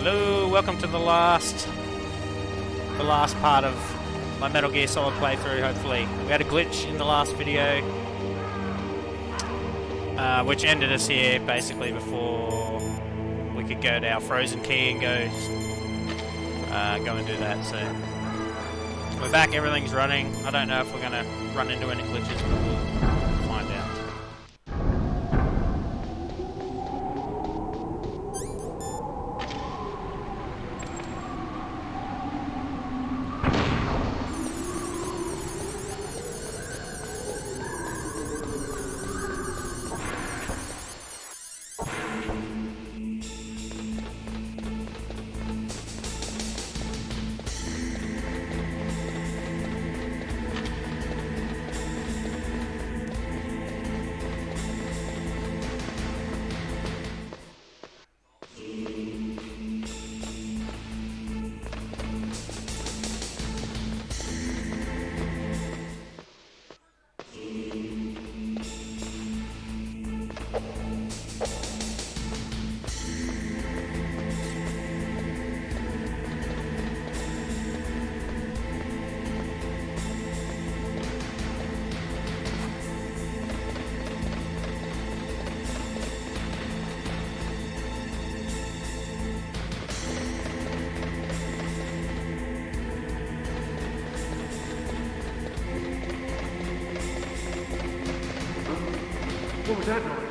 Hello, welcome to the last part of my Metal Gear Solid playthrough, hopefully. We had a glitch in the last video, which ended us here, basically, before we could go to our frozen key and go and do that, so... We're back, everything's running. I don't know if we're going to run into any glitches, but we'll find out. What was that noise?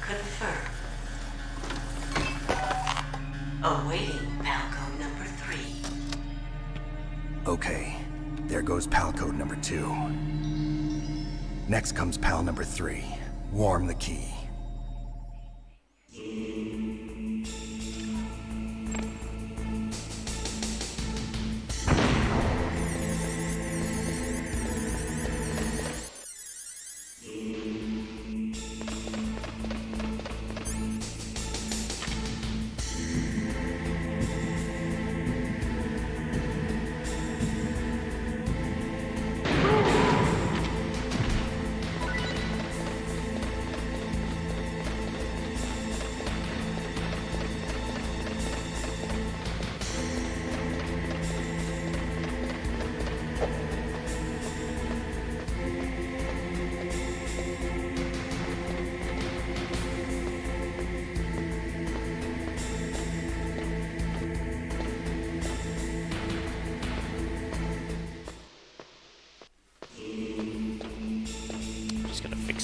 Confirmed. Awaiting Palcode number 3. Okay, there goes pal code number 2. Next comes pal number 3. Warm the key.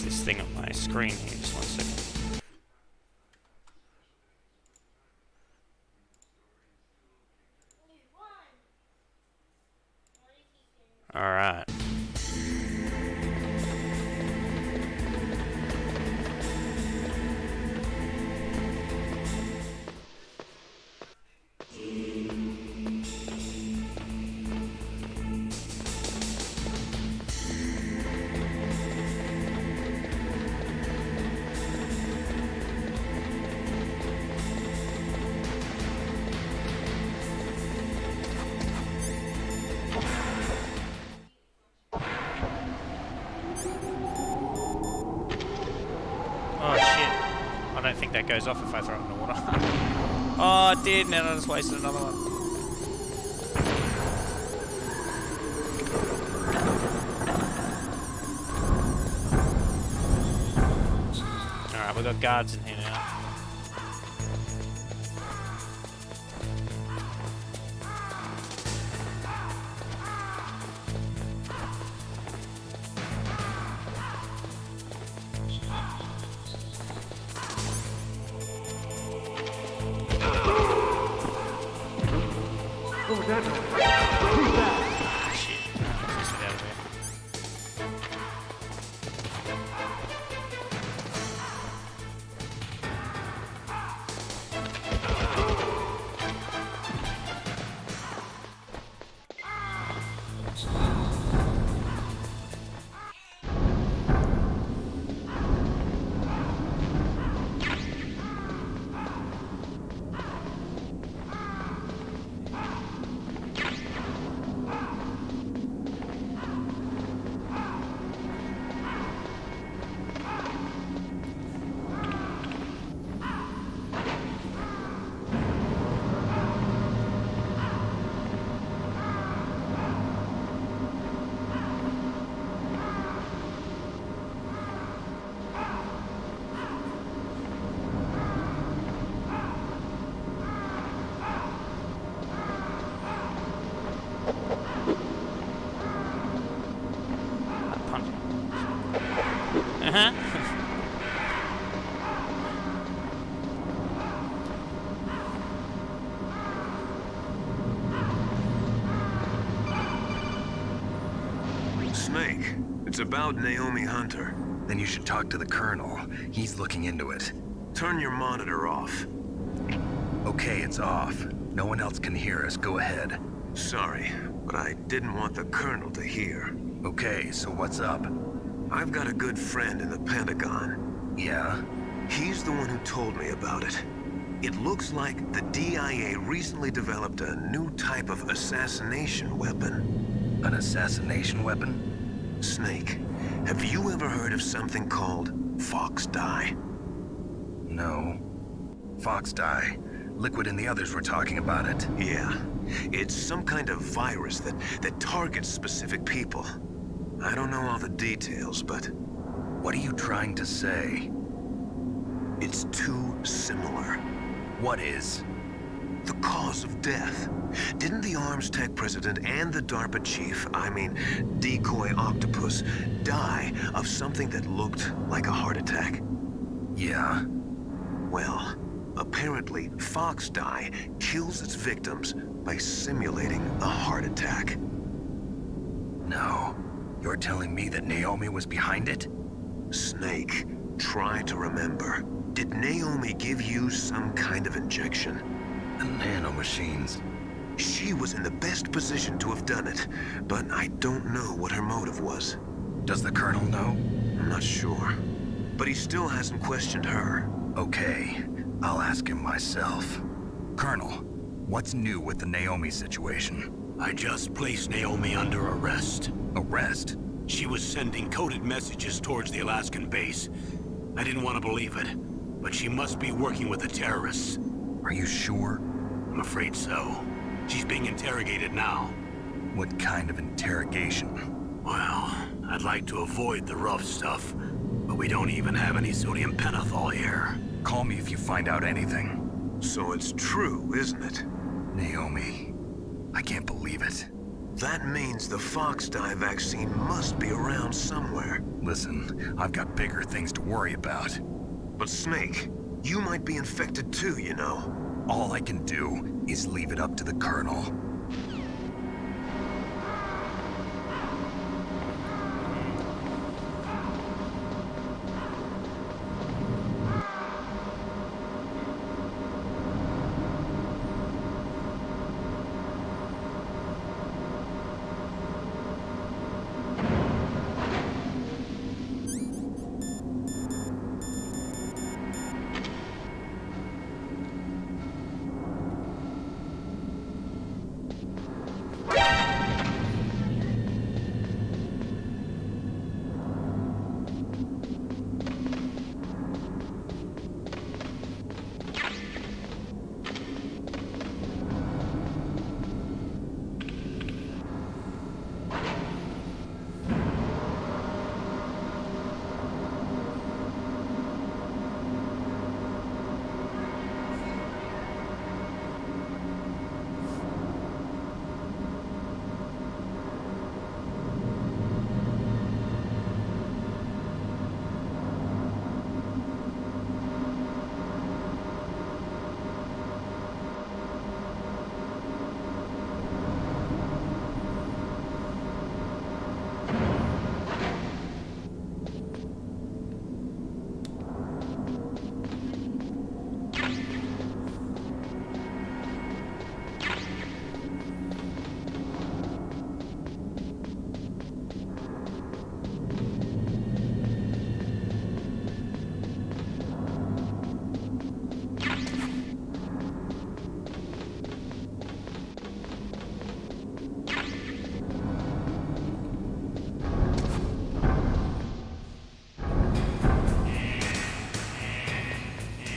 This thing on my screen here, just 1 second. Alright. Oh shit. I don't think that goes off if I throw it in the water. Oh, it did, and then I just wasted another one. Alright, we've got guards in here now. What was that noise? Who's that? Ah, shit. Let's get out of here. Uh-huh. Snake, it's about Naomi Hunter. Then you should talk to the Colonel. He's looking into it. Turn your monitor off. Okay, it's off. No one else can hear us. Go ahead. Sorry, but I didn't want the Colonel to hear. Okay, so what's up? I've got a good friend in the Pentagon. Yeah? He's the one who told me about it. It looks like the DIA recently developed a new type of assassination weapon. An assassination weapon? Snake, have you ever heard of something called Fox Dye? No. Fox dye. Liquid and the others were talking about it. Yeah. It's some kind of virus that targets specific people. I don't know all the details, but What are you trying to say? it's too similar. What is? The cause of death. Didn't the Arms Tech president and the DARPA chief, I mean, Decoy Octopus, die of something that looked like a heart attack? Yeah. Well, apparently Fox Dye kills its victims by simulating a heart attack. No. You're telling me that Naomi was behind it? Snake, try to remember. Did Naomi give you some kind of injection? The nanomachines. She was in the best position to have done it, but I don't know what her motive was. Does the Colonel know? I'm not sure. But he still hasn't questioned her. Okay. I'll ask him myself. Colonel, what's new with the Naomi situation? I just placed Naomi under arrest. Arrest? She was sending coded messages towards the Alaskan base. I didn't want to believe it, but she must be working with the terrorists. Are you sure? I'm afraid so. She's being interrogated now. What kind of interrogation? Well, I'd like to avoid the rough stuff, but we don't even have any sodium pentothal here. Call me if you find out anything. So it's true, isn't it? Naomi, I can't believe it. That means the Fox Dye vaccine must be around somewhere. Listen, I've got bigger things to worry about. But Snake, you might be infected too, you know. All I can do is leave it up to the Colonel.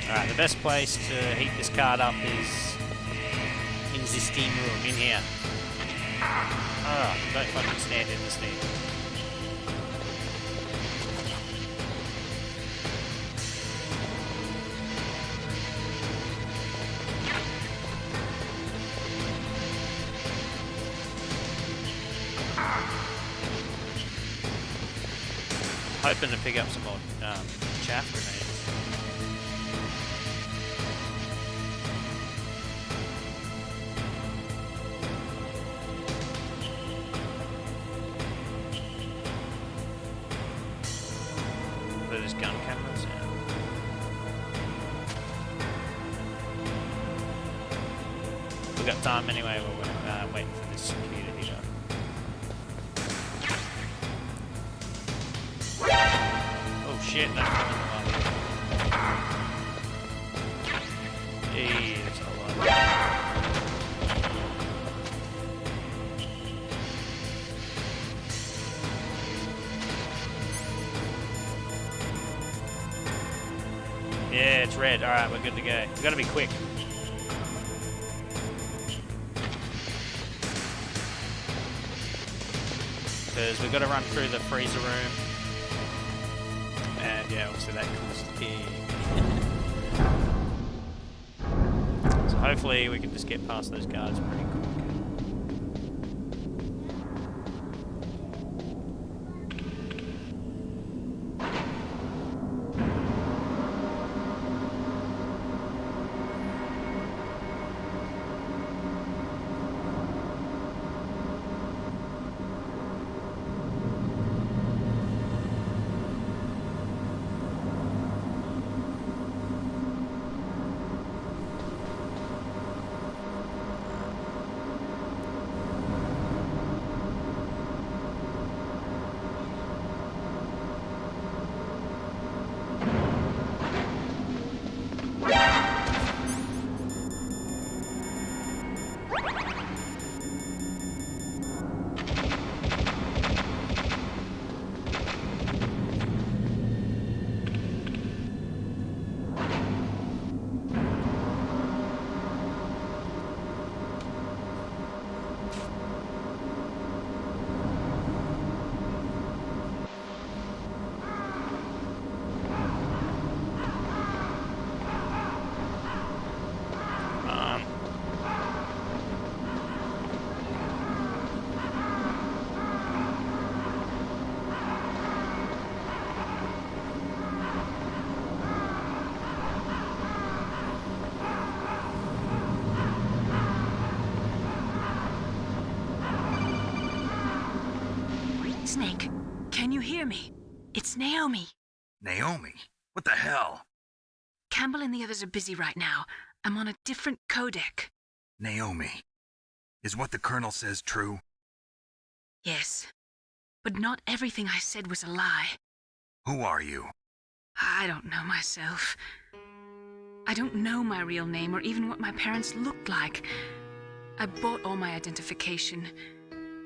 Alright, the best place to heat this card up is in the steam room, in here. Ah, don't fucking stand in the steam. hoping to pick up some more chaff grenades. There's gun cameras. Yeah. We've got time anyway. We're waiting for this computer here. Oh shit, that's coming along. Hey, that's a lot. Yeah, it's red. Alright, we're good to go. We've got to be quick. Because we've got to run through the freezer room. And yeah, obviously that cools the pig. So hopefully we can just get past those guards pretty quick. Snake, can you hear me? It's Naomi. Naomi? What the hell? Campbell and the others are busy right now. I'm on a different codec. Naomi, is what the Colonel says true? Yes, but not everything I said was a lie. Who are you? I don't know myself. I don't know my real name or even what my parents looked like. I bought all my identification.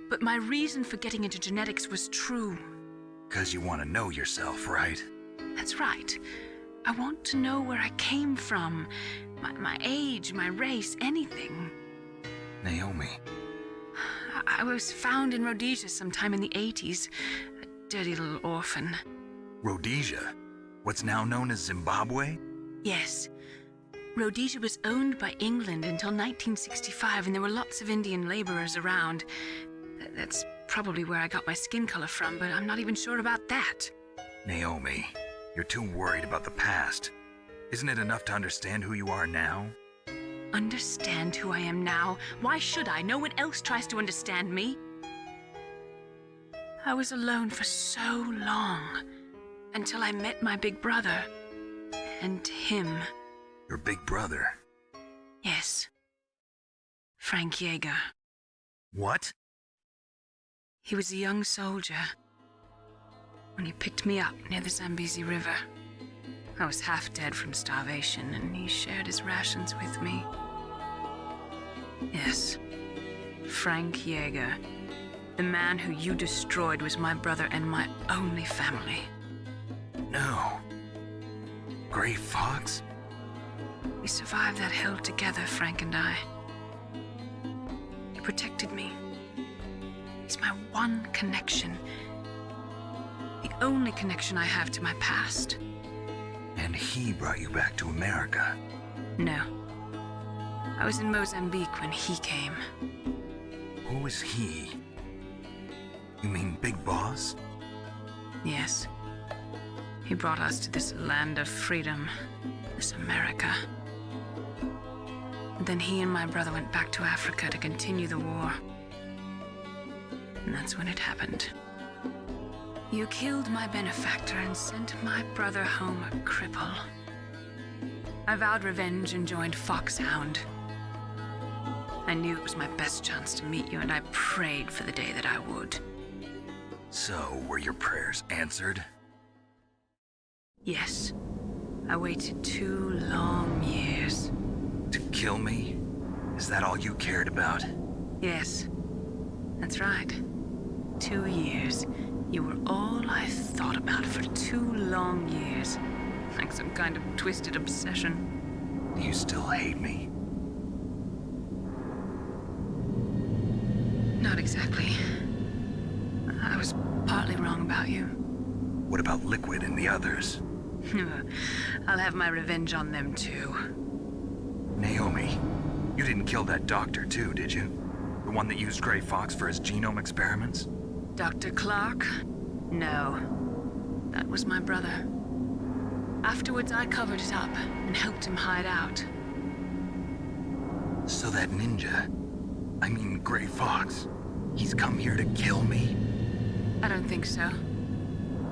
But my reason for getting into genetics was true. 'Cause you want to know yourself, right? That's right. I want to know where I came from. My age, my race, anything. Naomi. I was found in Rhodesia sometime in the 80s. A dirty little orphan. Rhodesia? What's now known as Zimbabwe? Yes. Rhodesia was owned by England until 1965, and there were lots of Indian laborers around. That's probably where I got my skin color from, but I'm not even sure about that. Naomi, you're too worried about the past. Isn't it enough to understand who you are now? Understand who I am now? Why should I? No one else tries to understand me. I was alone for so long, until I met my big brother. And him. Your big brother? Yes. Frank Yeager. What? He was a young soldier when he picked me up near the Zambezi River. I was half dead from starvation, and he shared his rations with me. Yes, Frank Yeager. The man who you destroyed was my brother and my only family. No. Gray Fox? We survived that hell together, Frank and I. He protected me. He's my one connection. The only connection I have to my past. And he brought you back to America? No. I was in Mozambique when he came. Who is he? You mean Big Boss? Yes. He brought us to this land of freedom, this America. And then he and my brother went back to Africa to continue the war. And that's when it happened. You killed my benefactor and sent my brother home a cripple. I vowed revenge and joined Foxhound. I knew it was my best chance to meet you, and I prayed for the day that I would. So, were your prayers answered? Yes. I waited 2 long years. To kill me? Is that all you cared about? Yes. That's right. 2 years. You were all I thought about for 2 long years. Like some kind of twisted obsession. Do you still hate me? Not exactly. I was partly wrong about you. What about Liquid and the others? I'll have my revenge on them too. Naomi, you didn't kill that doctor too, did you? The one that used Grey Fox for his genome experiments? Dr. Clark? No. That was my brother. Afterwards, I covered it up and helped him hide out. So that ninja, I mean Grey Fox, he's come here to kill me? I don't think so.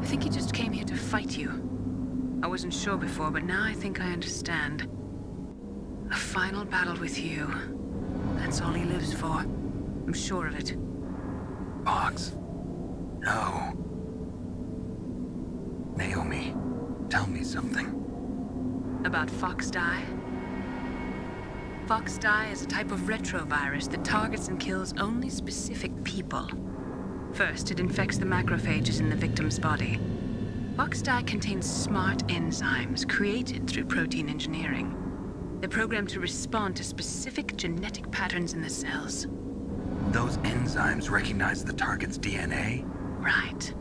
I think he just came here to fight you. I wasn't sure before, but now I think I understand. A final battle with you. That's all he lives for. I'm sure of it. Fox? No. Naomi, tell me something. About Fox Die? Fox Die is a type of retrovirus that targets and kills only specific people. First, it infects the macrophages in the victim's body. Fox Die contains smart enzymes created through protein engineering. They're programmed to respond to specific genetic patterns in the cells. Those enzymes recognize the target's DNA? Right.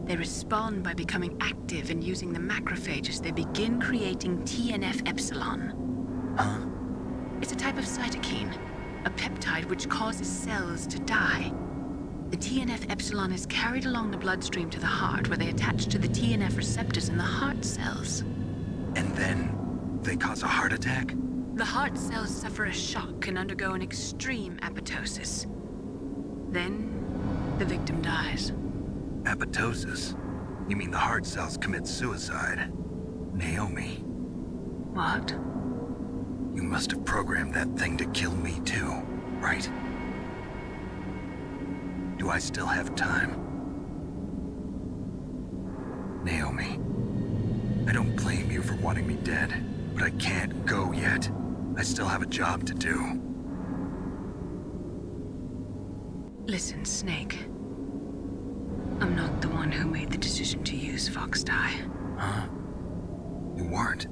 They respond by becoming active and using the macrophages. They begin creating TNF-epsilon. Huh? It's a type of cytokine, a peptide which causes cells to die. The TNF-epsilon is carried along the bloodstream to the heart, where they attach to the TNF receptors in the heart cells. And then they cause a heart attack? The heart cells suffer a shock and undergo an extreme apoptosis. Then, the victim dies. Apoptosis? You mean the heart cells commit suicide? Naomi, What? you must have programmed that thing to kill me too, right? Do I still have time? Naomi, I don't blame you for wanting me dead, but I can't go yet. I still have a job to do. Listen, Snake. I'm not the one who made the decision to use Fox Die. Huh? You weren't?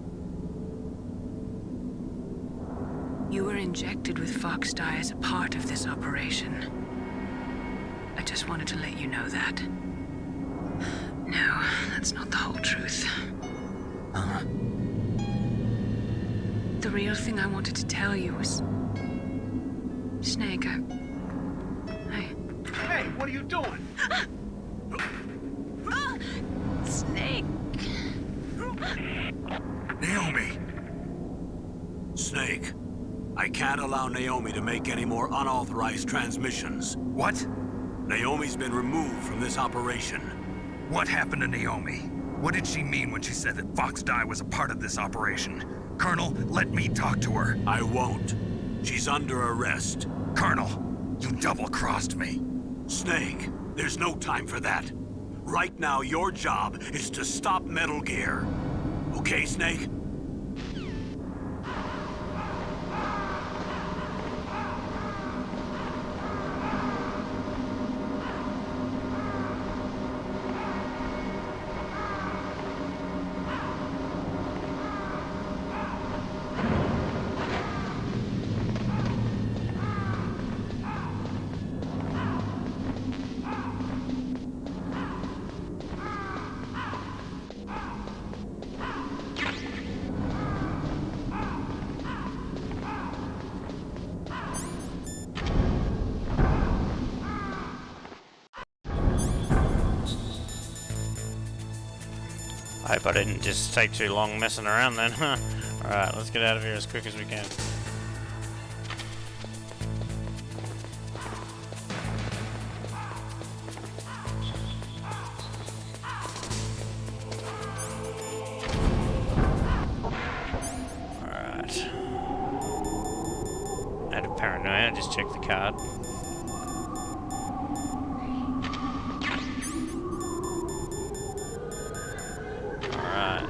You were injected with Fox Die as a part of this operation. I just wanted to let you know that. No, that's not the whole truth. Huh? The real thing I wanted to tell you was... Snake, Hey, what are you doing? Snake. Naomi! Snake, I can't allow Naomi to make any more unauthorized transmissions. What? Naomi's been removed from this operation. What happened to Naomi? What did she mean when she said that Fox Die was a part of this operation? Colonel, let me talk to her. I won't. She's under arrest. Colonel, you double-crossed me. Snake, there's no time for that. Right now, your job is to stop Metal Gear. Okay, Snake? I hope I didn't just take too long messing around then. Alright, let's get out of here as quick as we can. Alright. Out of paranoia, just check the card. Alright.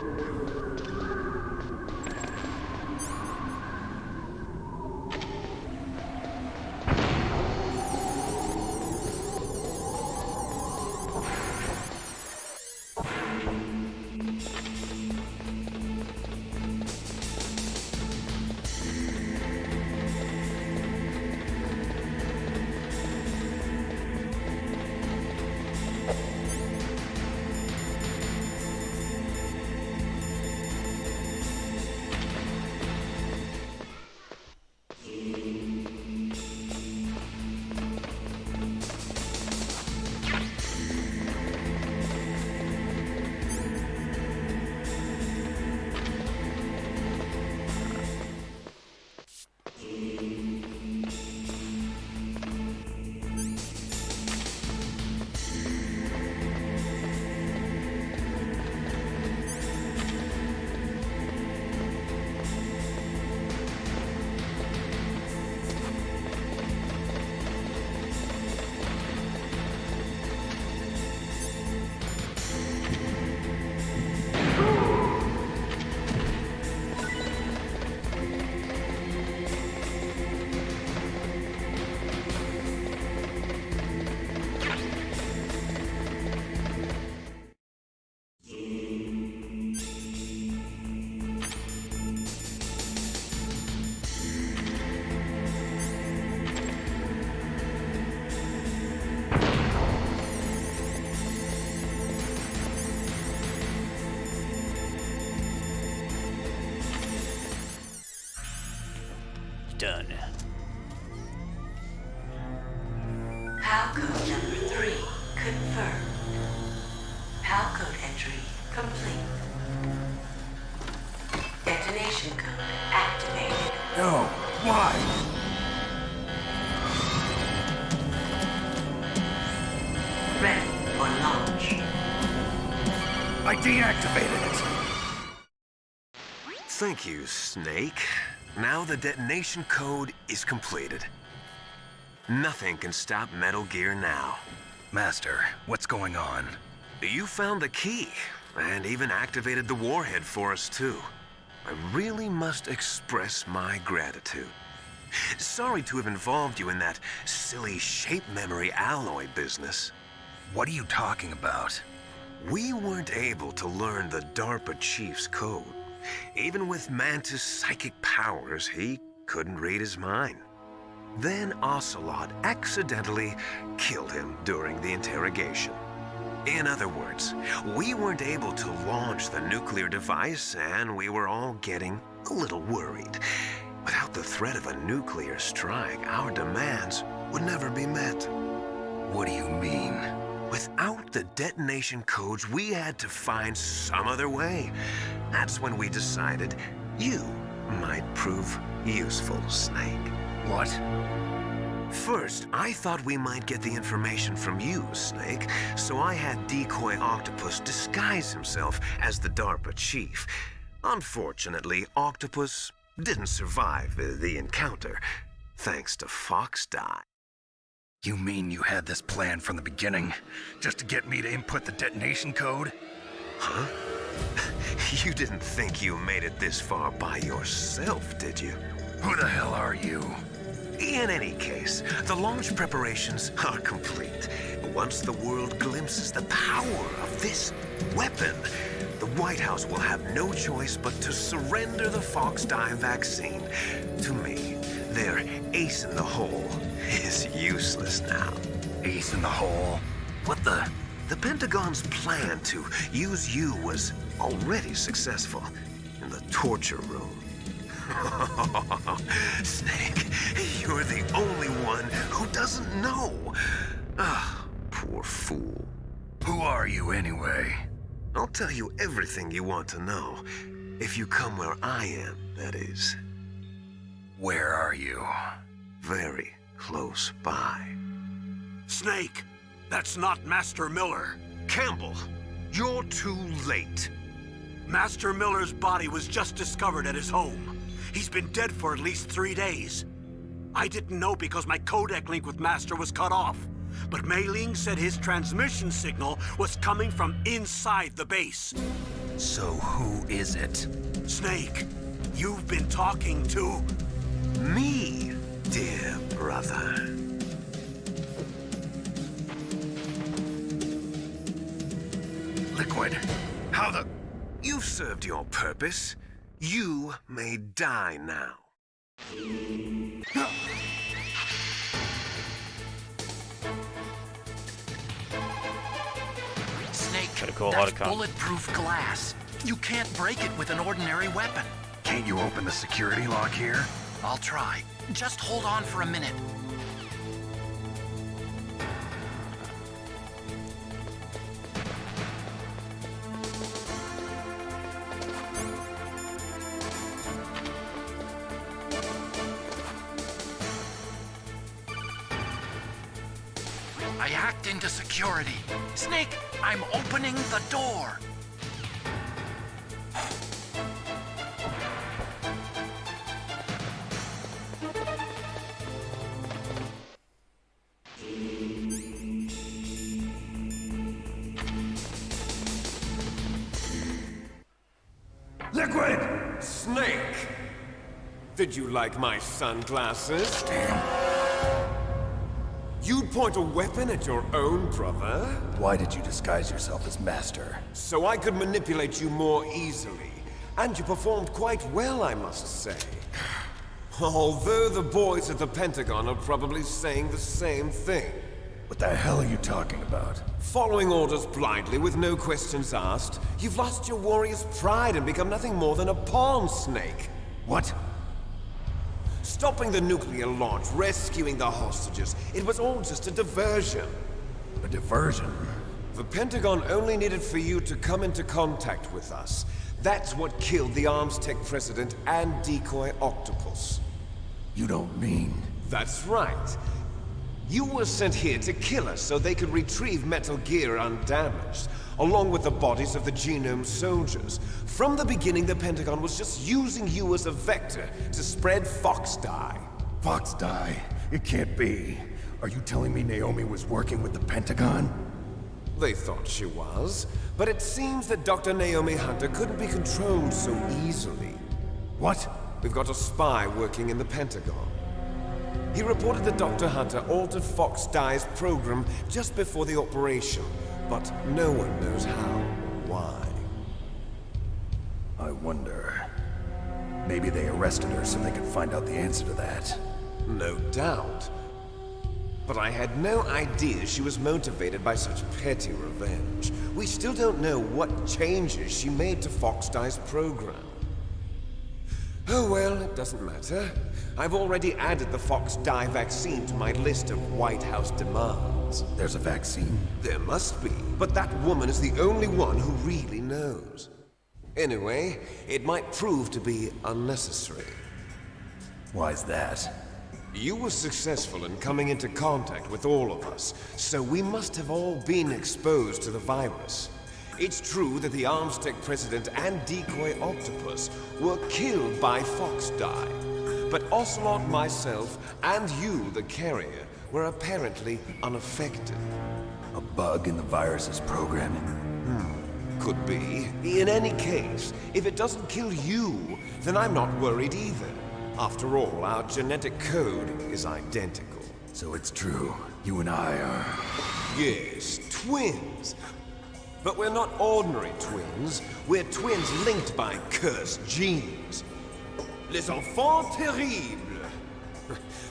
Done. PAL code number 3 confirmed. PAL code entry complete. Detonation code activated. No, why? Ready for launch. I deactivated it. Thank you, Snake. Now the detonation code is completed. Nothing can stop Metal Gear now. Master, what's going on? You found the key, and even activated the warhead for us, too. I really must express my gratitude. Sorry to have involved you in that silly shape memory alloy business. What are you talking about? We weren't able to learn the DARPA chief's code. Even with Mantis' psychic powers, he couldn't read his mind. Then Ocelot accidentally killed him during the interrogation. In other words, we weren't able to launch the nuclear device, and we were all getting a little worried. Without the threat of a nuclear strike, our demands would never be met. What do you mean? Without the detonation codes, we had to find some other way. That's when we decided you might prove useful, Snake. What? First, I thought we might get the information from you, Snake, so I had Decoy Octopus disguise himself as the DARPA chief. Unfortunately, Octopus didn't survive the encounter, thanks to Fox Die. You mean you had this plan from the beginning, just to get me to input the detonation code? Huh? You didn't think you made it this far by yourself, did you? Who the hell are you? In any case, the launch preparations are complete. Once the world glimpses the power of this weapon, the White House will have no choice but to surrender the Fox Die vaccine to me. Their ace in the hole is useless now. Ace in the hole? What the? The Pentagon's plan to use you was already successful in the torture room. Snake, you're the only one who doesn't know. Ah, poor fool. Who are you anyway? I'll tell you everything you want to know. If you come where I am, that is. Where are you? Very close by. Snake! That's not Master Miller. Campbell, you're too late. Master Miller's body was just discovered at his home. He's been dead for at least 3 days. I didn't know because my codec link with Master was cut off. But Mei Ling said his transmission signal was coming from inside the base. So who is it? Snake, you've been talking to... Me, dear brother. Liquid. How the... You've served your purpose. You may die now. Snake, Gotta call that's Otacon. bulletproof glass. You can't break it with an ordinary weapon. Can't you open the security lock here? I'll try. Just hold on for a minute. I hacked into security. Snake, I'm opening the door. Liquid! Snake! Did you like my sunglasses? You'd point a weapon at your own brother? Why did you disguise yourself as Master? So I could manipulate you more easily. And you performed quite well, I must say. Although the boys at the Pentagon are probably saying the same thing. What the hell are you talking about? Following orders blindly with no questions asked, you've lost your warrior's pride and become nothing more than a pawn, Snake. What? Stopping the nuclear launch, rescuing the hostages, it was all just a diversion. A diversion? The Pentagon only needed for you to come into contact with us. That's what killed the Armstech president and decoy octopus. You don't mean... That's right. You were sent here to kill us so they could retrieve Metal Gear undamaged, along with the bodies of the Genome soldiers. From the beginning, the Pentagon was just using you as a vector to spread Fox dye. Fox die? It can't be. Are you telling me Naomi was working with the Pentagon? They thought she was, but it seems that Dr. Naomi Hunter couldn't be controlled so easily. What? We've got a spy working in the Pentagon. He reported that Dr. Hunter altered Fox Dye's program just before the operation, but no one knows how or why. I wonder... Maybe they arrested her so they could find out the answer to that. No doubt. But I had no idea she was motivated by such petty revenge. We still don't know what changes she made to Fox Dye's program. Oh well, it doesn't matter. I've already added the Fox Dye vaccine to my list of White House demands. There's a vaccine? There must be, but that woman is the only one who really knows. Anyway, it might prove to be unnecessary. Why's that? You were successful in coming into contact with all of us, so we must have all been exposed to the virus. It's true that the Armstech president and decoy octopus were killed by Fox Dye, but Ocelot, myself, and you, the carrier, were apparently unaffected. A bug in the virus's programming? Could be. In any case, if it doesn't kill you, then I'm not worried either. After all, our genetic code is identical. So it's true. You and I are... Yes, twins. But we're not ordinary twins. We're twins linked by cursed genes. Les enfants terribles.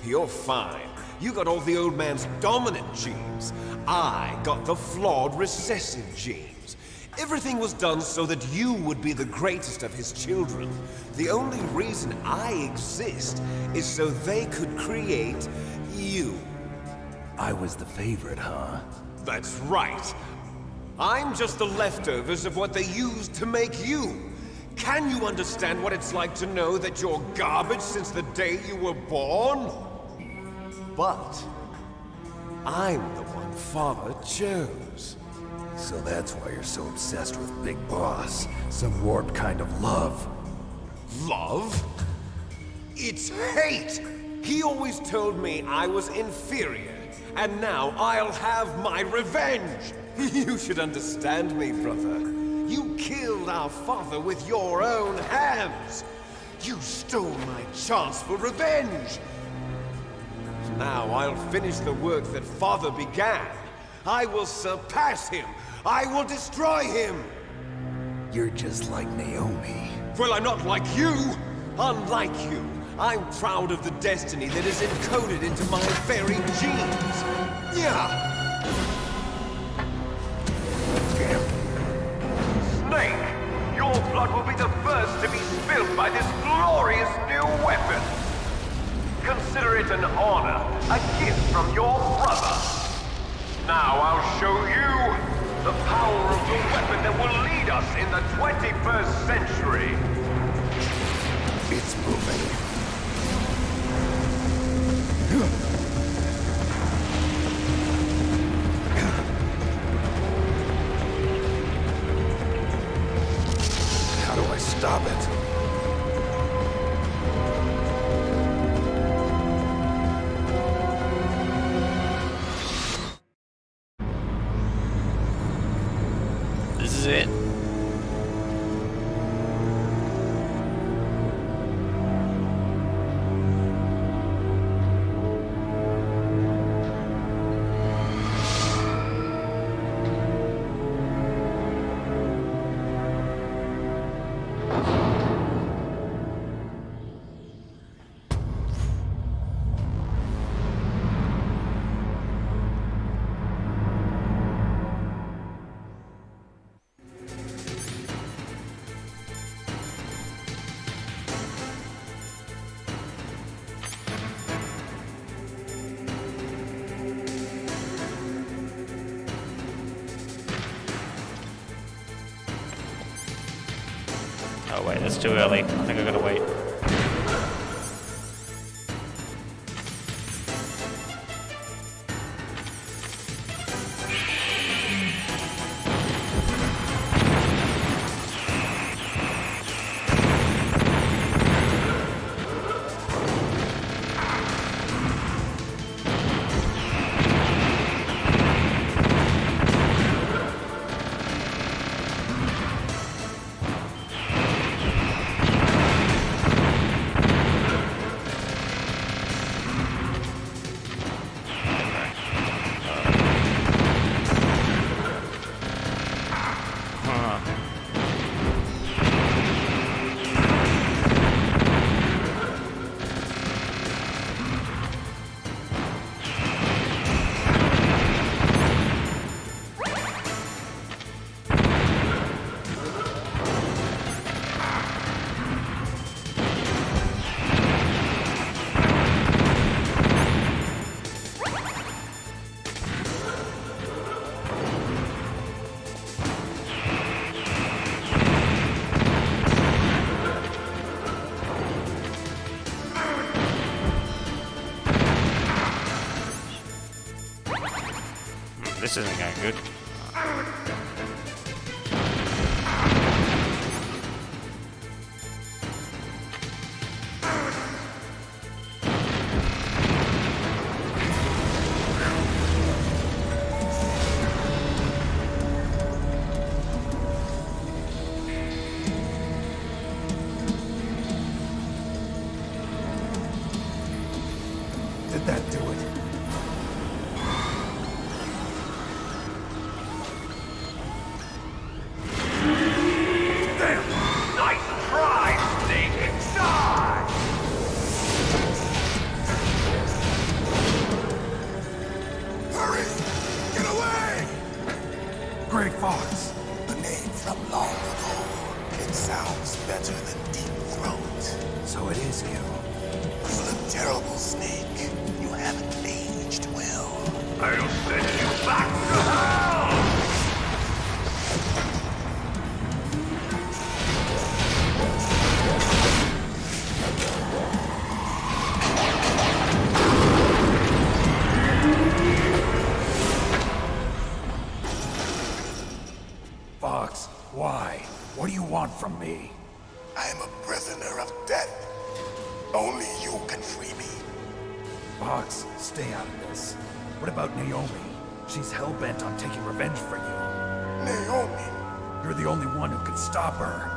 You're fine. You got all the old man's dominant genes. I got the flawed recessive genes. Everything was done so that you would be the greatest of his children. The only reason I exist is so they could create you. I was the favorite, huh? That's right. I'm just the leftovers of what they used to make you. Can you understand what it's like to know that you're garbage since the day you were born? But I'm the one Father chose. So that's why you're so obsessed with Big Boss. Some warped kind of love. Love? It's hate! He always told me I was inferior, and now I'll have my revenge! You should understand me, brother. You killed our father with your own hands! You stole my chance for revenge! Now I'll finish the work that Father began. I will surpass him! I will destroy him! You're just like Naomi. Well, I'm not like you! Unlike you, I'm proud of the destiny that is encoded into my very genes! Yeah! Snake! Your blood will be the first to be spilled by this glorious new weapon! Consider it an honor, a gift from your brother! Now I'll show you the power of the weapon that will lead us in the 21st century! It's moving. How do I stop it? This is it. Oh wait, that's too early. I think I gotta wait. This isn't going good. Did that do it? Grey Fox. A name from long ago. It sounds better than Deep Throat. So it is you. You look terrible, Snake. You haven't aged well. I'll send you back to hell! Fox, why? What do you want from me? I'm a prisoner of death. Only you can free me. Fox, stay out of this. What about Naomi? She's hell-bent on taking revenge for you. Naomi? You're the only one who can stop her.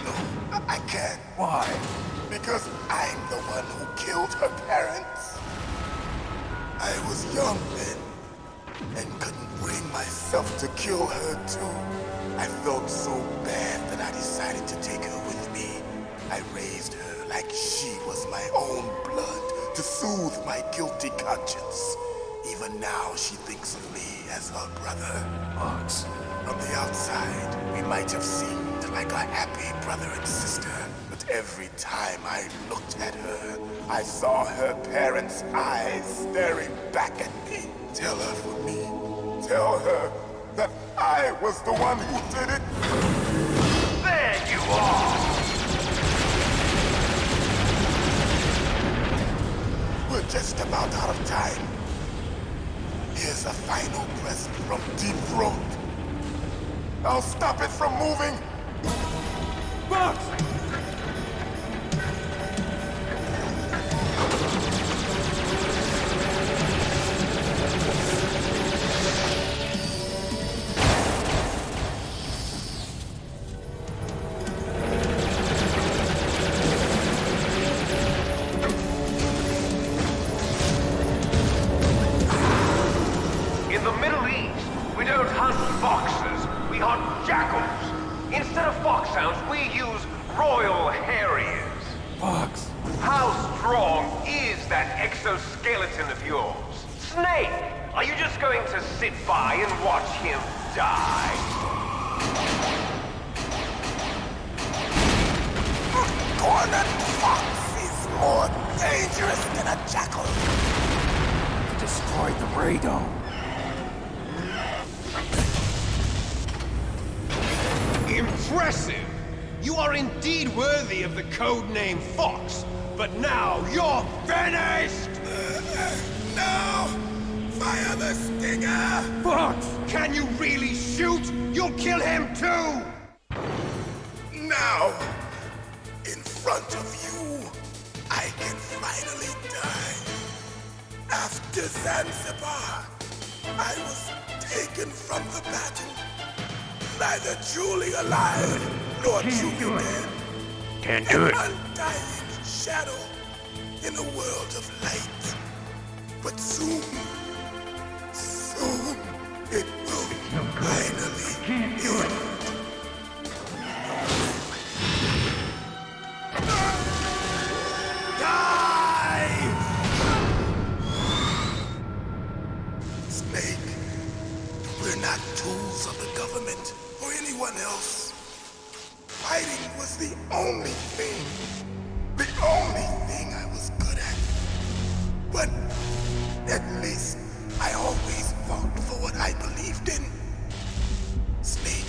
No, I can't. Why? Because I'm the one who killed her parents. I was young then, and couldn't bring myself to kill her too. I felt so bad that I decided to take her with me. I raised her like she was my own blood to soothe my guilty conscience. Even now, she thinks of me as her brother. Fox. From the outside, we might have seemed like a happy brother and sister, but every time I looked at her, I saw her parents' eyes staring back at me. Tell her for me. Tell her that I was the one who did it. There you are! We're just about out of time. Here's a final present from Deep Throat. I'll stop it from moving. Fox! In the Middle East, we don't hunt foxes, we hunt jackals. Instead of foxhounds, we use Royal Harriers. Fox! How strong is that exoskeleton of yours? Snake, are you just going to sit by and watch him die? Cornered fox is more dangerous than a jackal. Destroyed the radome. Impressive! You are indeed worthy of the codename Fox, but now you're finished! No! Fire the stinger! Fox! Can you really shoot? You'll kill him too! Now, in front of you, I can finally die. After Zanzibar, I was taken from the battle. Neither truly alive, nor truly dead. Can't do it. An undying shadow in a world of light. But soon, it will finally end. Snake, we're not tools of the government or anyone else. Fighting was the only thing I was good at. But at least I always fought for what I believed in. Snake,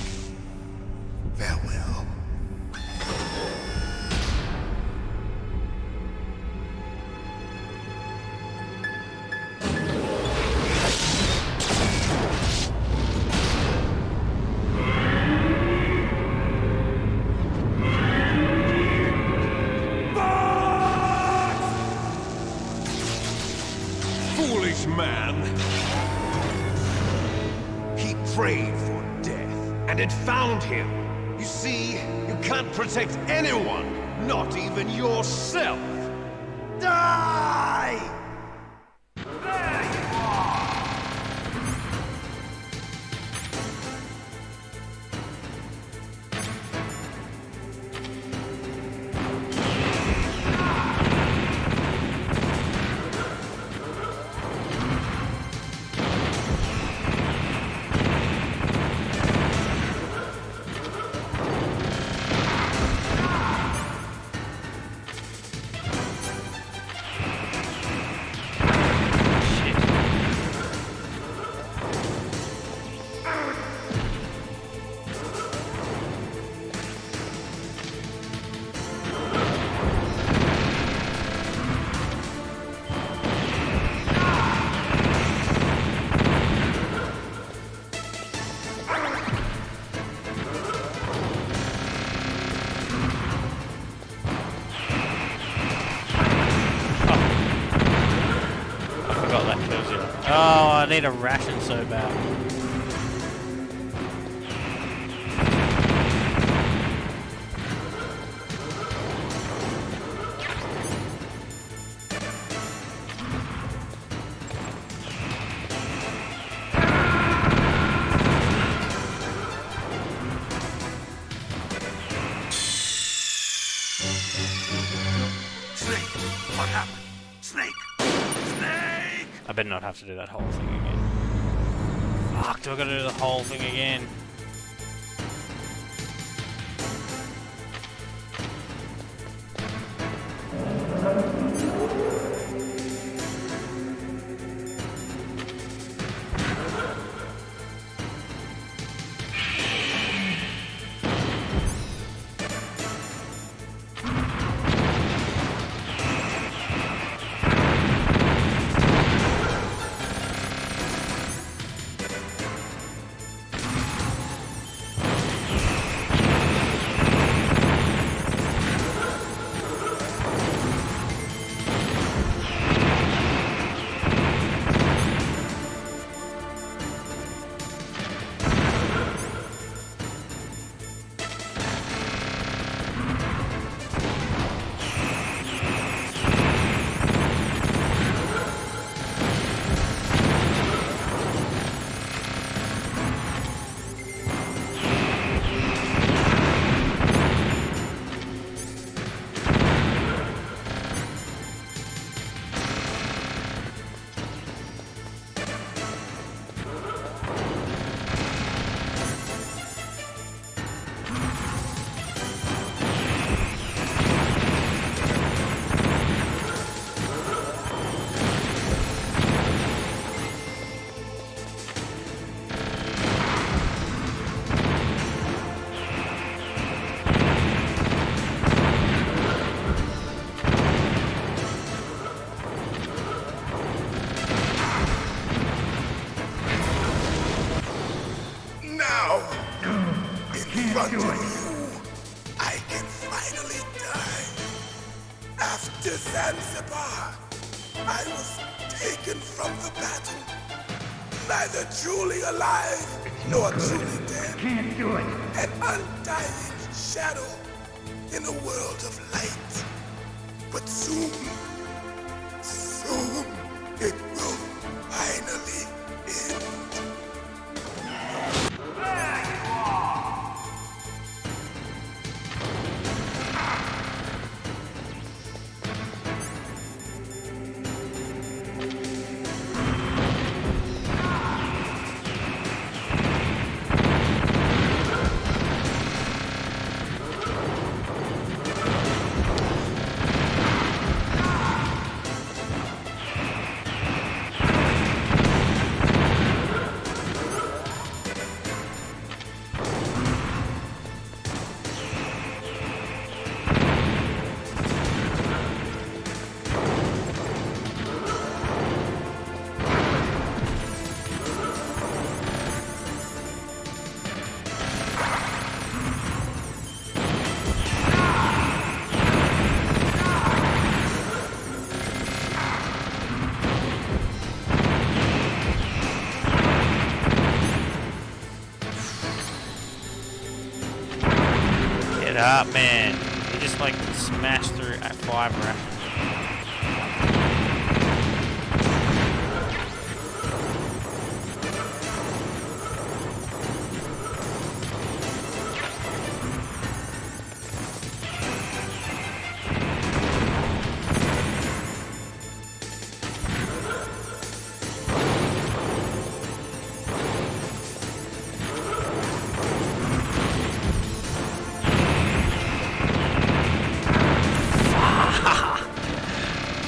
farewell. Foolish man. He prayed for death, and it found him. You see, you can't protect anyone, not even yourself. Die! There you are! need a ration so bad. Snake, what happened? Snake! Snake! I better not have to do that whole thing again. Fuck, do I gotta do the whole thing again? front of you, I can finally die. After Zanzibar, I was taken from the battle, neither truly alive nor truly dead. Can't do it. An undying shadow in a world of light. But soon, it will finally end. Get up, man. You just like smashed through at 5 rations.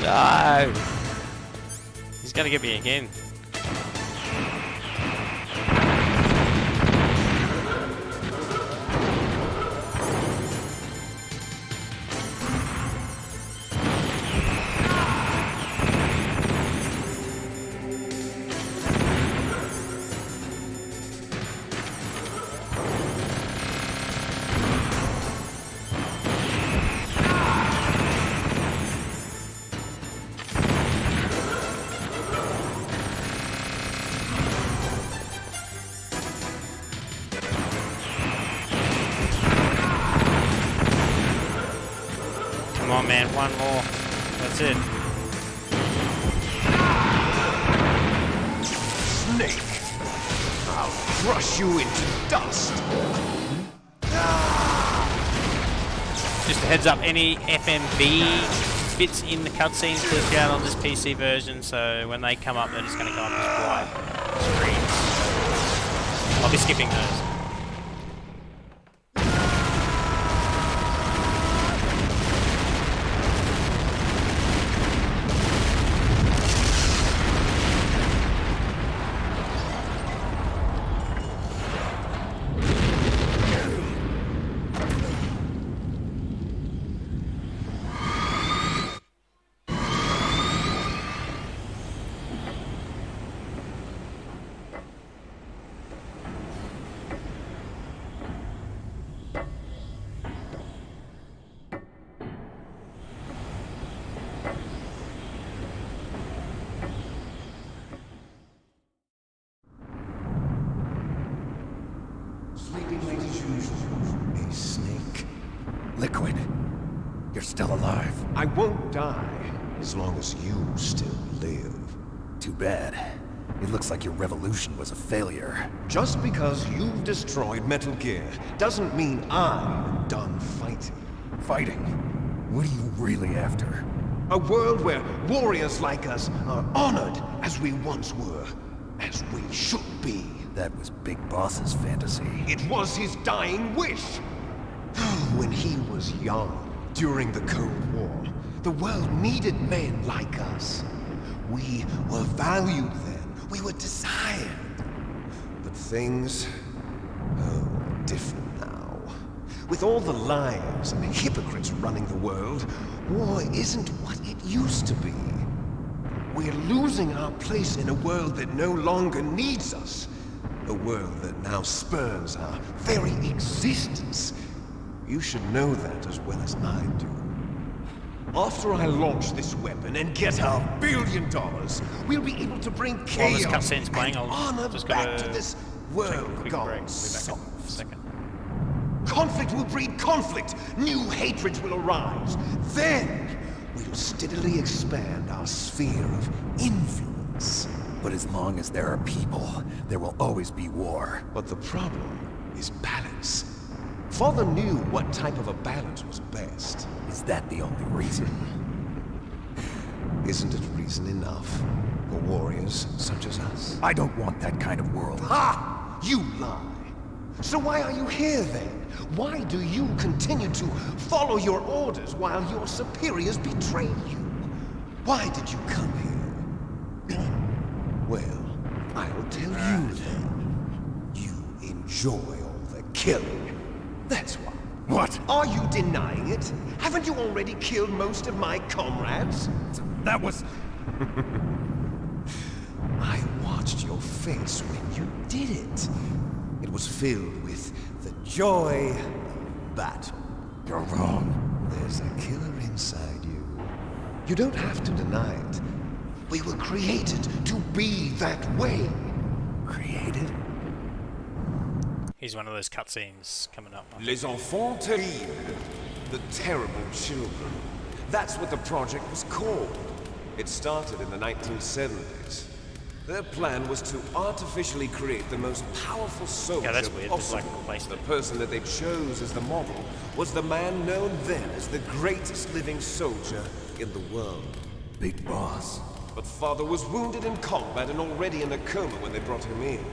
No! He's gonna get me again. on, man. One more. That's it. Snake! I'll crush you into dust! Just a heads up, any FMV bits in the cutscenes clicked out on this PC version, so when they come up, they're just going to come up as white screens. I'll be skipping those. A snake. Liquid, you're still alive. I won't die as long as you still live. Too bad. It looks like your revolution was a failure. Just because you've destroyed Metal Gear doesn't mean I'm done fighting. Fighting? What are you really after? A world where warriors like us are honored as we once were, as we should be. That was Big Boss's fantasy. It was his dying wish. When he was young, during the Cold War, the world needed men like us. We were valued then. We were desired. But things are different now. With all the liars and hypocrites running the world, war isn't what it used to be. We're losing our place in a world that no longer needs us. A world that now spurns our very existence. You should know that as well as I do. After I launch this weapon and get $1 billion, we'll be able to bring While this chaos cutscene's playing, and I'll honor just back gotta to this take a world quick gone break. We'll be back in a soft. second. Conflict will breed conflict. New hatreds will arise. Then we'll steadily expand our sphere of influence. But as long as there are people, there will always be war. But the problem is balance. Father knew what type of a balance was best. Is that the only reason? Isn't it reason enough for warriors such as us? I don't want that kind of world. Ha! You lie. So why are you here then? Why do you continue to follow your orders while your superiors betray you? Why did you come here? Well, I'll tell you then. You enjoy all the killing. That's why. What? Are you denying it? Haven't you already killed most of my comrades? That was... I watched your face when you did it. It was filled with the joy of battle. You're wrong. There's a killer inside you. You don't have to deny it. We were created to be that way. Created? Here's one of those cutscenes coming up. Les enfants terribles. The terrible children. That's what the project was called. It started in the 1970s. Their plan was to artificially create the most powerful soldier Yeah, that's weird. There's possible. like a The person that they chose as the model was the man known then as the greatest living soldier in the world. Big Boss. But Father was wounded in combat and already in a coma when they brought him in.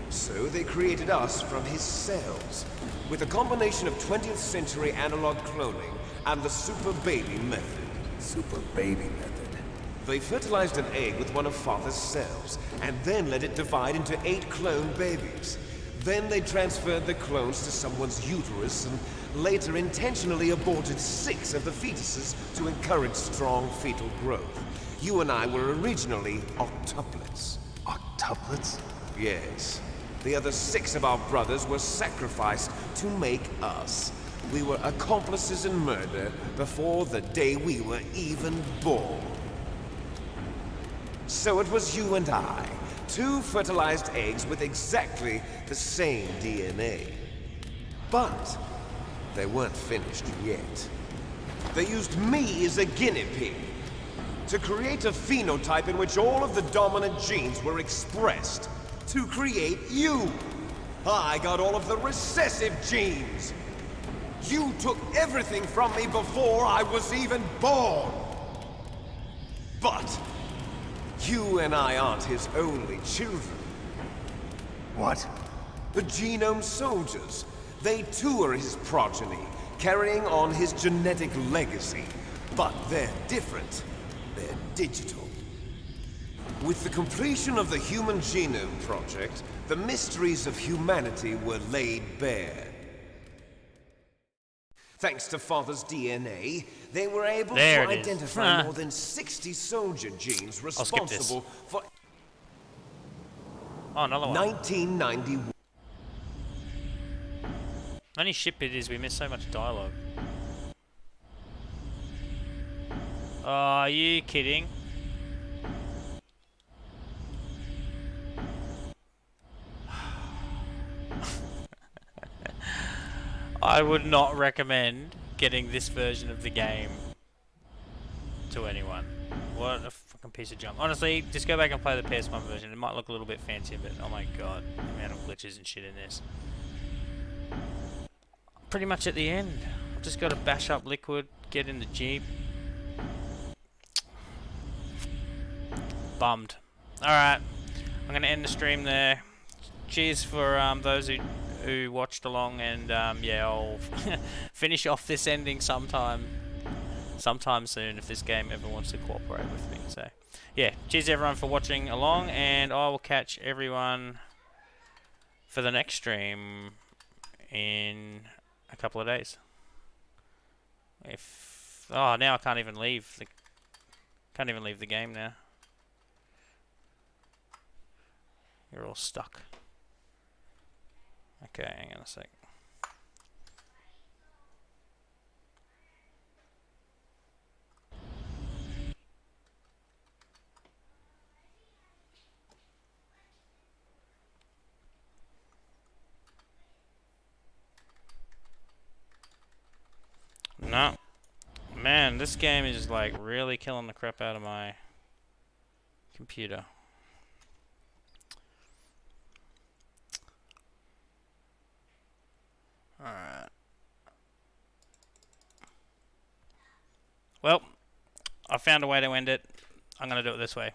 So they created us from his cells, with a combination of 20th century analog cloning and the super baby method. Super baby method. They fertilized an egg with one of Father's cells, and then let it divide into 8 clone babies. Then they transferred the clones to someone's uterus, and later intentionally aborted 6 of the fetuses to encourage strong fetal growth. You and I were originally octuplets. Octuplets? Yes. The other 6 of our brothers were sacrificed to make us. We were accomplices in murder before the day we were even born. So it was you and I, 2 fertilized eggs with exactly the same DNA. But they weren't finished yet. They used me as a guinea pig to create a phenotype in which all of the dominant genes were expressed to create you. I got all of the recessive genes. You took everything from me before I was even born. But you and I aren't his only children. What? The Genome Soldiers. They too are his progeny, carrying on his genetic legacy. But they're different. They're digital. With the completion of the Human Genome Project, the mysteries of humanity were laid bare. Thanks to Father's DNA, they were able to identify more than 60 soldier genes responsible for... Oh, another one. 1991. Only shit bit is we missed so much dialogue. Oh, are you kidding? I would not recommend getting this version of the game to anyone. What a fucking piece of junk. Honestly, just go back and play the PS1 version. It might look a little bit fancier, but oh my god, the amount of glitches and shit in this. Pretty much at the end. I've just got to bash up Liquid, get in the Jeep. Bummed. Alright, I'm going to end the stream there. Cheers for those who watched along, and yeah, I'll finish off this ending sometime soon if this game ever wants to cooperate with me. So yeah, cheers everyone for watching along, and I will catch everyone for the next stream in a couple of days. Now I can't even leave the game now. You're all stuck. Okay, hang on a sec. No. Man, this game is like really killing the crap out of my computer. Alright. Well, I found a way to end it. I'm going to do it this way.